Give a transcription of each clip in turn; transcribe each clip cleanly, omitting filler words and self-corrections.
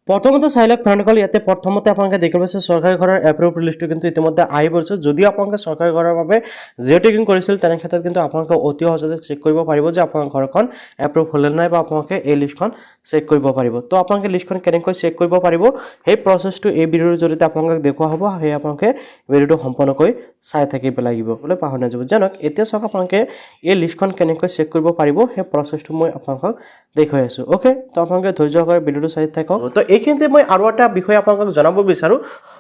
প্ৰথমতে চাই লওক ফ্ৰেণ্ডসকল, ইয়াতে প্ৰথমতে আপোনালোকে দেখিব পাইছে চৰকাৰী ঘৰৰ এপ্ৰুভ লিষ্টটো কিন্তু ইতিমধ্যে আহি পৰিছে। যদিও আপোনালোকে চৰকাৰী ঘৰৰ বাবে জিঅ' টেকিং কৰিছিল, তেনে ক্ষেত্ৰত কিন্তু আপোনালোকে অতি সহজতে চেক কৰিব পাৰিব যে আপোনাৰ ঘৰখন এপ্ৰুভ হ'লে নাই, বা আপোনালোকে এই লিষ্টখন চেক কৰিব পাৰিব। তো আপোনালোকে লিষ্টখন কেনেকৈ চেক কৰিব পাৰিব সেই প্ৰচেছটো এই ভিডিঅ'ৰ জৰিয়তে আপোনালোকক দেখুওৱা হ'ব। সেই আপোনালোকে ভিডিঅ'টো সম্পূৰ্ণকৈ চাই থাকিব লাগিব বোলে পাহৰি নাযাব। জানক এতিয়া চাওক আপোনালোকে এই লিষ্টখন কেনেকৈ চেক কৰিব পাৰিব সেই প্ৰচেছটো মই আপোনালোকক দেখুৱাই আছো। অ'কে, তো আপোনালোকে ধৈৰ্য সহকাৰে ভিডিঅ'টো চাই থাকক। তো এইখিনিতে মই আৰু এটা বিষয় আপোনালোকক জনাব বিচাৰোঁ।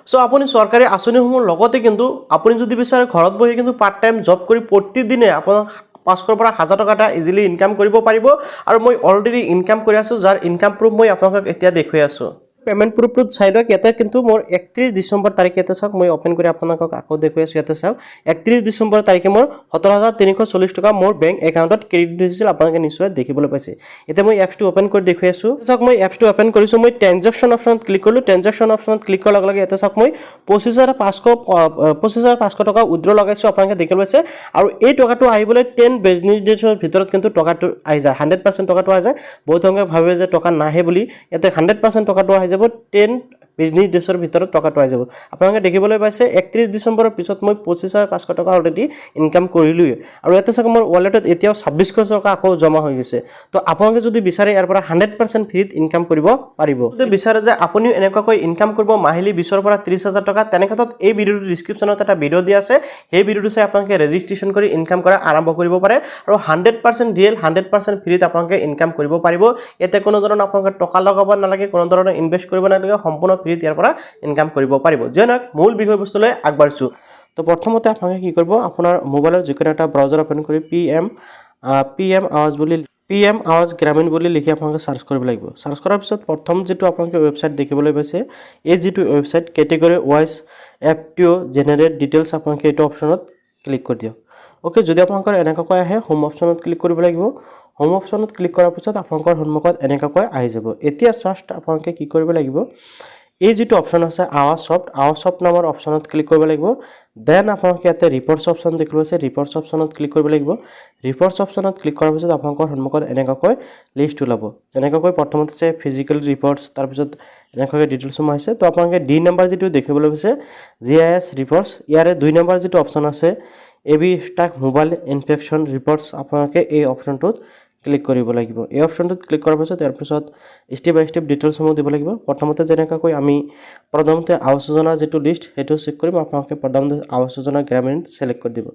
চ' আপুনি চৰকাৰী আঁচনিসমূহৰ লগতে কিন্তু আপুনি যদি বিচাৰে ঘৰত বহি কিন্তু পাৰ্ট টাইম জব কৰি প্ৰতিদিনে আপোনাক 500 পৰা 1000 টকা এটা ইজিলি ইনকাম কৰিব পাৰিব। আৰু মই অলৰেডি ইনকাম কৰি আছোঁ, যাৰ ইনকাম প্ৰুফ মই আপোনালোকক এতিয়া দেখুৱাই আছোঁ। পেমেণ্ট প্ৰুফটোত চাই লওক, ইয়াতে কিন্তু মোৰ 31 ডিচেম্বৰ তাৰিখে ইয়াতে চাওক, মই অপেন কৰি আপোনালোকক আকৌ দেখুৱাই আছোঁ। ইয়াতে চাওক 31 ডিচেম্বৰ তাৰিখে মোৰ 17,340 টকা মোৰ বেংক একাউণ্টত ক্ৰেডিট হৈছিল। আপোনালোকে নিশ্চয় দেখিবলৈ পাইছে। এতিয়া মই এপছটো অপেন কৰি দেখুৱাই আছোঁ। চাওক মই এপছটো অপেন কৰিছোঁ, মই ট্ৰেনজেকশ্যন অপশ্যনত ক্লিক কৰিলোঁ। ট্ৰেনজেকশ্যন অপশ্যনত ক্লিক কৰাৰ লগে লগে ইয়াতে চাওক মই 25,500 টকা উইড্ৰ লগাইছোঁ। আপোনালোকে দেখিবলৈ পাইছে। আৰু এই টকাটো আহিবলৈ 10 বিজনেছ ডেজৰ ভিতৰত কিন্তু টকাটো আহি যায়। 100% টকাটো আহি যায়। বহুত সংখ্যক ভাবে যে টকা নাহে বুলি, ইয়াতে 100% টকাটো আহি যাব। 10 বিজনেছ ডেজৰ ভিতৰত টকাটো আহি যাব। আপোনালোকে দেখিবলৈ পাইছে 31 ডিচেম্বৰৰ পিছত মই 25,500 টকা অলৰেডি ইনকাম কৰিলোঁৱে। আৰু ইয়াতে চাওক মোৰ ৱালেটত এতিয়াও 26,000 টকা আকৌ জমা হৈ গৈছে। তো আপোনালোকে যদি বিচাৰে ইয়াৰ পৰা 100% ফ্ৰীত ইনকাম কৰিব পাৰিব। যদি বিচাৰে যে আপুনিও এনেকুৱাকৈ ইনকাম কৰিব মাহিলী 20,000 পৰা 30,000 টকা, তেনে ক্ষেত্ৰত এই ভিডিঅ'টোৰ ডিছক্ৰিপশ্যনত এটা ভিডিঅ' দিয়া আছে। সেই ভিডিঅ'টো চাই আপোনালোকে ৰেজিষ্ট্ৰেশ্যন কৰি ইনকাম কৰা আৰম্ভ কৰিব পাৰে। আৰু 100% ৰিয়েল 100% ফ্ৰীত আপোনালোকে ইনকাম কৰিব পাৰিব। ইয়াতে কোনো ধৰণৰ আপোনালোকে টকা লগাব নালাগে, কোনো ধৰণৰ ইনভেষ্ট কৰিব নালাগে, সম্পূৰ্ণ ফ্ৰীত ইয়াৰ পৰা ইনকাম কৰিব পাৰিব। যেনে মূল বিষয়বস্তুলৈ আগবাঢ়িছোঁ। তো প্ৰথমতে আপোনালোকে কি কৰিব, আপোনাৰ মোবাইলৰ যিকোনো এটা ব্ৰাউজাৰ অপেন কৰি PM আৱাজ গ্ৰামীণ বুলি লিখি আপোনালোকে চাৰ্চ কৰিব লাগিব। চাৰ্চ কৰাৰ পিছত প্ৰথম যিটো আপোনালোকে ৱেবছাইট দেখিবলৈ পাইছে, এই যিটো website category wise FTO generate details, আপোনালোকে এইটো অপশ্যনত ক্লিক কৰি দিয়ক। অ'কে, যদি আপোনালোকৰ এনেকুৱাকৈ আহে হোম অপশ্যনত ক্লিক কৰিব লাগিব। হোম অপশ্যনত ক্লিক কৰাৰ পিছত আপোনালোকৰ সন্মুখত এনেকুৱাকৈ আহি যাব। এতিয়া জাষ্ট আপোনালোকে কি কৰিব লাগিব, এই যিটো অপশ্যন আছে আৱাজ সফ্ট নামৰ অপশ্যনত ক্লিক কৰিব লাগিব। দেন আপোনালোকে ইয়াতে ৰিপৰ্টছ অপশ্যন দেখিব আছে, ৰিপৰ্টছ অপশ্যনত ক্লিক কৰিব লাগিব। ৰিপৰ্টছ অপশ্যনত ক্লিক কৰাৰ পিছত আপোনালোকৰ সন্মুখত এনেকুৱাকৈ লিষ্ট ওলাব। যেনেকৈ প্ৰথমতে আছে ফিজিকেল ৰিপৰ্টছ, তাৰপিছত এনেকুৱাকৈ ডিটেইলছসমূহ আহিছে। তো আপোনালোকে ডি নম্বৰ যিটো দেখিবলৈ পাইছে GIS ৰিপৰ্টছ, ইয়াৰে 2 নম্বৰ যিটো অপশ্যন আছে AB struck mobile infection reports, আপোনালোকে এই অপশ্যনটোত ক্লিক কৰিব লাগিব। এই অপশ্যনটোত ক্লিক কৰাৰ পিছত ইয়াৰ পিছত ষ্টেপ বাই ষ্টেপ ডিটেইলছসমূহ দিব লাগিব। প্ৰথমতে যেনেকৈ আমি প্ৰধানমন্ত্ৰী আৱাস যোজনাৰ যিটো লিষ্ট সেইটো চেক কৰিম, আপোনালোকে প্ৰধানমন্ত্ৰী আৱাস যোজনা গ্ৰামীণ চেলেক্ট কৰি দিব।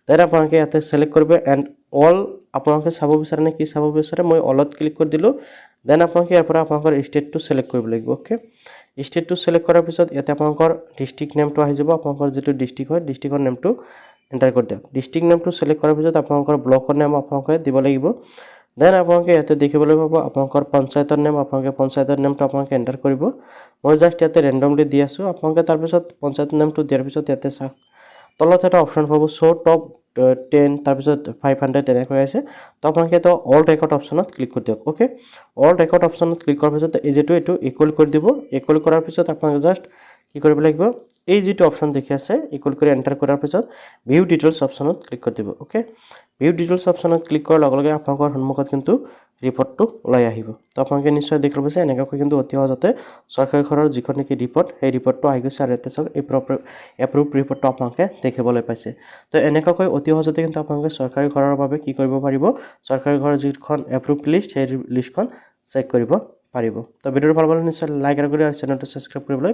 দেন আপোনালোকে ইয়াতে চেলেক্ট কৰিব এণ্ড অল, আপোনালোকে চাব বিচাৰে নে কি চাব বিচাৰে, মই অলত ক্লিক কৰি দিলোঁ। দেন আপোনালোকে ইয়াৰ পৰা আপোনালোকৰ ষ্টেটটো চেলেক্ট কৰিব লাগিব। অ'কে, ষ্টেটটো চেলেক্ট কৰাৰ পিছত ইয়াতে আপোনালোকৰ ডিষ্ট্ৰিক্ট নেমটো আহি যাব। আপোনালোকৰ যিটো ডিষ্ট্ৰিক্ট হয় ডিষ্ট্ৰিক্টৰ নেমটো এণ্টাৰ কৰি দিয়ক। ডিষ্ট্ৰিক্ট নেমটো চেলেক্ট কৰাৰ পিছত আপোনালোকৰ ব্লকৰ নেম আপোনালোকে দিব লাগিব। দেন আপোনালোকে ইয়াতে দেখিবলৈ পাব আপোনালোকৰ পঞ্চায়তৰ নেম, আপোনালোকে পঞ্চায়তৰ নেমটো আপোনালোকে এণ্টাৰ কৰিব। মই জাষ্ট ইয়াতে ৰেণ্ডমলি দি আছোঁ। আপোনালোকে তাৰপিছত পঞ্চায়তৰ নেমটো দিয়াৰ পিছত ইয়াতে চাওক তলত এটা অপশ্যন পাব শ্ব' টপ 10, তাৰপিছত 500 তেনেকৈ আছে। তো আপোনালোকে এটা অল ৰেকৰ্ড অপশ্যনত ক্লিক কৰি দিয়ক। অ'কে, অল ৰেকৰ্ড অপশ্যনত ক্লিক কৰাৰ পিছত এই যিটো এইটো ইকুৱেল কৰি দিব। ইকুৱেল কৰাৰ পিছত আপোনালোকে জাষ্ট কি কৰিব লাগিব, এই যিটো অপশ্যন দেখি আছে ইকুৱেল কৰি এণ্টাৰ কৰাৰ পিছত ভিউ ডিটেইলছ অপশ্যনত ক্লিক কৰি দিব। অ'কে, ভিউ ডিটেইলছ অপশ্যনত ক্লিক কৰাৰ লগে লগে আপোনালোকৰ সন্মুখত কিন্তু ৰিপৰ্টটো ওলাই আহিব। তো আপোনালোকে নিশ্চয় দেখিব পাইছে এনেকুৱাকৈ কিন্তু অতি সহজতে চৰকাৰী ঘৰৰ যিখন নেকি ৰিপৰ্ট, সেই ৰিপৰ্টটো আহি গৈছে। আৰু ইয়াতে চাওক এপ্ৰুভ ৰিপৰ্টটো আপোনালোকে দেখিবলৈ পাইছে। তো এনেকুৱাকৈ অতি সহজতে কিন্তু আপোনালোকে চৰকাৰী ঘৰৰ বাবে কি কৰিব পাৰিব, চৰকাৰী ঘৰৰ যিখন এপ্ৰুভ লিষ্ট সেই লিষ্টখন চেক কৰিব পাৰিব। তো ভিডিঅ'টো ভাল পালে নিশ্চয় লাইক আৰু চেনেলটো ছাবস্ক্ৰাইব কৰিবলৈ